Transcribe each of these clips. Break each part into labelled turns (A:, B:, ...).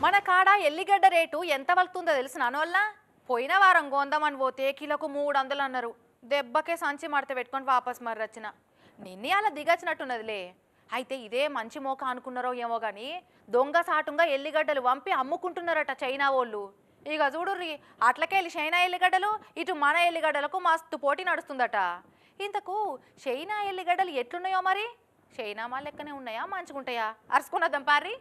A: మన కాడ ఎల్లిగడ్డ రేటు ఎంత వలుతుందో తెలుసు నానోళ్ళ పోయిన వారం కొందామని పోతే కిలోకు 300 అన్నారు. దెబ్బకే సంచి మడత పెట్టుకొని వాపస్ మర్రచ్చిన. నిన్నే అలా దిగచ్చినట్టున్నదిలే. అయితే ఇదే మంచి మోక అనుకున్నారో ఏమో కానీ దొంగ సాటుంగా ఎల్లిగడ్డలు వంపి అమ్ముకుంటున్నారట చైనా వాళ్ళు. ఇక చూడుర్రి అట్లకెళ్ళి చైనా ఎల్లిగడ్డలు ఇటు మన ఎల్లిగడ్డలకు మస్తు పోటీ నడుస్తుందట. ఇంతకు చైనా ఎల్లిగడ్డలు ఎట్లున్నాయో మరి? చైనా మా లెక్కనే ఉన్నాయా మంచిగుంటాయా? అరుచుకున్నద్దాం పారి.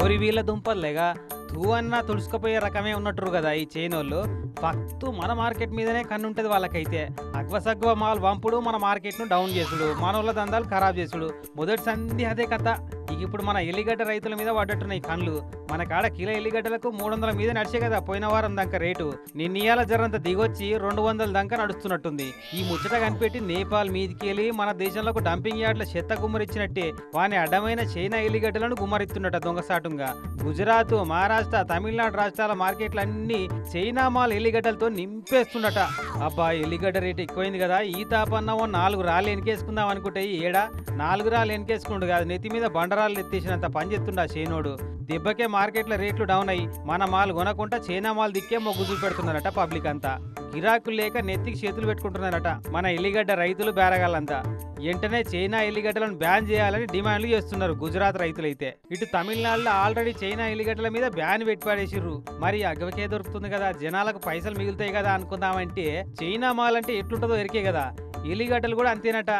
B: ఓరి వీళ్ళ దుంపల్లేగా తూ అన్నా తుడుచుకుపోయే రకమే ఉన్నట్టు కదా ఈ చైనోళ్ళు. ఫక్తు మన మార్కెట్ మీదనే కన్నుంటది వాళ్ళకైతే. అగ్వసగ్వ మాల్ వంపుడు, మన మార్కెట్ను డౌన్ చేసుడు, మనోళ్ళ దందాలు ఖరాబ్ చేసుడు, మొదటి సంధి అదే కథ. ఇక ఇప్పుడు మన ఎల్లిగడ్డ రైతుల మీద పడ్డట్టున్నాయి కళ్ళు. మన కాడ కిలో ఎల్లిగడ్డలకు 300 మీద నడిచే కదా పోయిన వారం దాకా రేటు. నిన్నీయాల జరంత దిగొచ్చి 200 దాకా నడుస్తున్నట్టుంది. ఈ ముచ్చట కనిపెట్టి నేపాల్ మీదికి వెళ్ళి మన దేశంలోకి డంపింగ్ యార్డ్ల చెత్త గుమ్మరిచ్చినట్టే వాని అడ్డమైన చైనా ఎల్లిగడ్డలను గుమ్మరిస్తున్నట దొంగసాటుంగా. గుజరాత్, మహారాష్ట్ర, తమిళనాడు రాష్ట్రాల మార్కెట్లన్నీ చైనా మాల్ ఎల్లిగడ్డలతో నింపేస్తుండట. అబ్బా ఎల్లిగడ్డ రేటు ఎక్కువైంది కదా, ఈ తాపన్న 4 రాళ్ళు ఎనికేసుకుందాం అనుకుంటే ఏడా 4 రాళ్ళు ఎనికేసుకుంటు కాదు, నెత్తి మీద బండరాళ్ళు ఎత్తేసినంత పని చేస్తుండ చైనోడు. దెబ్బకే మార్కెట్ల రేట్లు డౌన్ అయ్యి మన మాల్ కొనకుండా చైనా మాల్ దిక్కే మొగ్గు చూపెడుతున్నారట పబ్లిక్ అంతా. గిరాకులు లేక నెత్తికి చేతులు పెట్టుకుంటున్నారట మన ఎల్లిగడ్డ రైతులు, బేరగాళ్ళంతా. వెంటనే చైనా ఎల్లిగడ్డలను బ్యాన్ చేయాలని డిమాండ్లు చేస్తున్నారు గుజరాత్ రైతులైతే. ఇటు తమిళనాడులో ఆల్రెడీ చైనా ఎల్లిగడ్డల మీద బ్యాన్ పెట్టి పడేసిర్రు. మరి అగ్గవకే దొరుకుతుంది కదా, జనాలకు పైసలు మిగులుతాయి కదా అనుకుందామంటే చైనా మాల్ అంటే ఎట్లుంటుందో ఎరికే కదా. ఎల్లిగడ్డలు కూడా అంతేనట.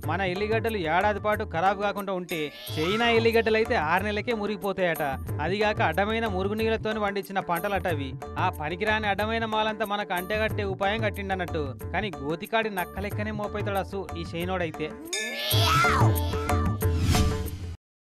B: మన ఎల్లిగడ్డలు ఏడాది పాటు ఖరాబ్ కాకుండా ఉంటే చైనా ఎల్లిగడ్డలు అయితే 6 నెలలకే మురిగిపోతాయట. అదిగాక అడ్డమైన మురుగునీళ్లతో పండించిన పంటలట అవి. ఆ పనికిరాని అడ్డమైన మాలంతా మనకు అంటేగట్టే ఉపాయం కట్టిండన్నట్టు. కానీ గోతికాడి నక్కలెక్కనే మోపైతాడు అసు ఈ చైనోడైతే.